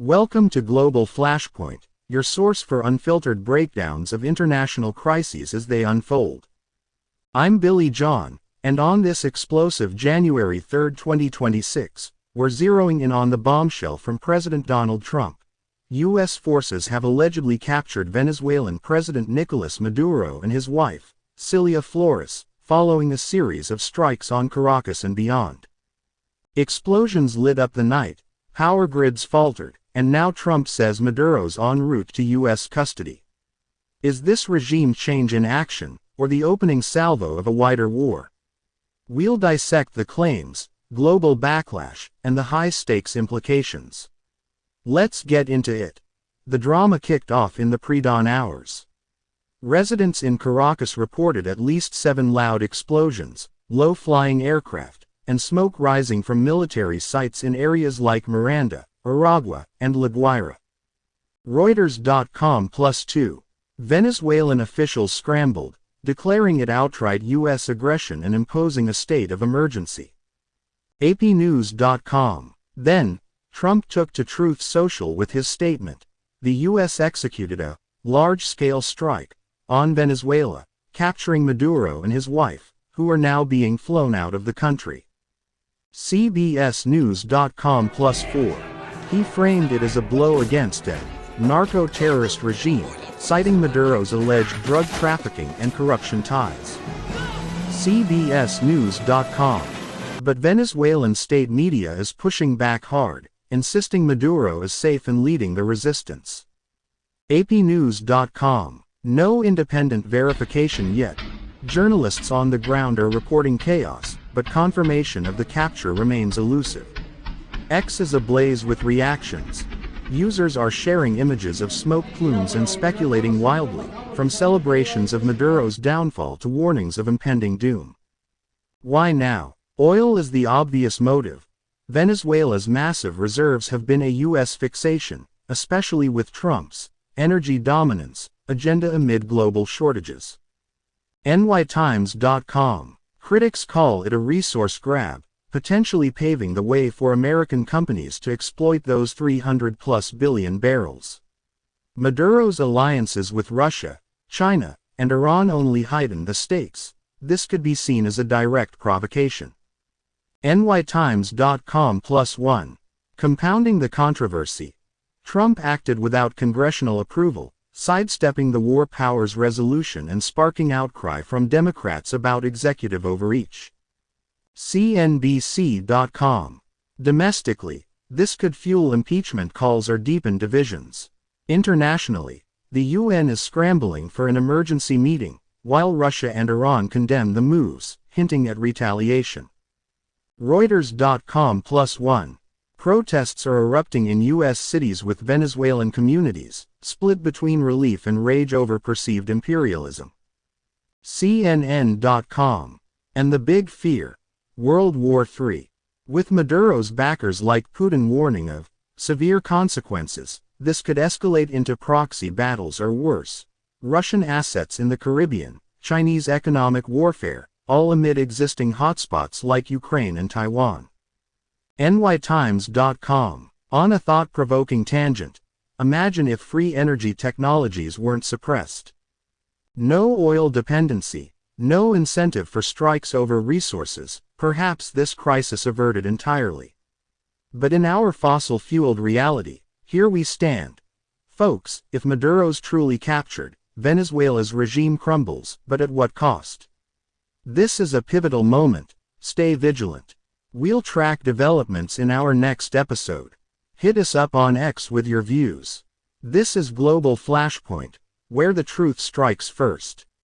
Welcome to Global Flashpoint, your source for unfiltered breakdowns of international crises as they unfold. I'm Billy John, and on this explosive January 3, 2026, we're zeroing in on the bombshell from President Donald Trump. U.S. forces have allegedly captured Venezuelan President Nicolás Maduro and his wife, Cilia Flores, following a series of strikes on Caracas and beyond. Explosions lit up the night, power grids faltered, and now Trump says Maduro's en route to U.S. custody. Is this regime change in action, or the opening salvo of a wider war? We'll dissect the claims, global backlash, and the high-stakes implications. Let's get into it. The drama kicked off in the pre-dawn hours. Residents in Caracas reported at least 7 loud explosions, low-flying aircraft, and smoke rising from military sites in areas like Miranda, Aragua, and La Guaira. Reuters.com+2. Venezuelan officials scrambled, declaring it outright U.S. aggression and imposing a state of emergency. APnews.com. Then, Trump took to Truth Social with his statement. The U.S. executed a large-scale strike on Venezuela, capturing Maduro and his wife, who are now being flown out of the country. CBSNews.com+4. He framed it as a blow against a narco-terrorist regime, citing Maduro's alleged drug trafficking and corruption ties. CBSNews.com. But Venezuelan state media is pushing back hard, insisting Maduro is safe and leading the resistance. APnews.com. No independent verification yet. Journalists on the ground are reporting chaos, but confirmation of the capture remains elusive. X is ablaze with reactions. Users are sharing images of smoke plumes and speculating wildly, from celebrations of Maduro's downfall to warnings of impending doom. Why now? Oil is the obvious motive. Venezuela's massive reserves have been a U.S. fixation, especially with Trump's energy dominance agenda amid global shortages. NYTimes.com. Critics call it a resource grab, potentially paving the way for American companies to exploit those 300+ billion barrels. Maduro's alliances with Russia, China, and Iran only heighten the stakes. This could be seen as a direct provocation. NYTimes.com+1. Compounding the controversy. Trump acted without congressional approval, sidestepping the war powers resolution and sparking outcry from Democrats about executive overreach. CNBC.com. Domestically, this could fuel impeachment calls or deepen divisions. Internationally, the UN is scrambling for an emergency meeting, while Russia and Iran condemn the moves, hinting at retaliation. Reuters.com+1. Protests are erupting in U.S. cities with Venezuelan communities split between relief and rage over perceived imperialism. CNN.com. And the big fear. World War III. With Maduro's backers like Putin warning of severe consequences, this could escalate into proxy battles or worse. Russian assets in the Caribbean, Chinese economic warfare, all amid existing hotspots like Ukraine and Taiwan. NYTimes.com. On a thought-provoking tangent. Imagine if free energy technologies weren't suppressed. No oil dependency, no incentive for strikes over resources, perhaps this crisis averted entirely. But in our fossil-fueled reality, here we stand. Folks, if Maduro's truly captured, Venezuela's regime crumbles, but at what cost? This is a pivotal moment. Stay vigilant. We'll track developments in our next episode. Hit us up on X with your views. This is Global Flashpoint, where the truth strikes first.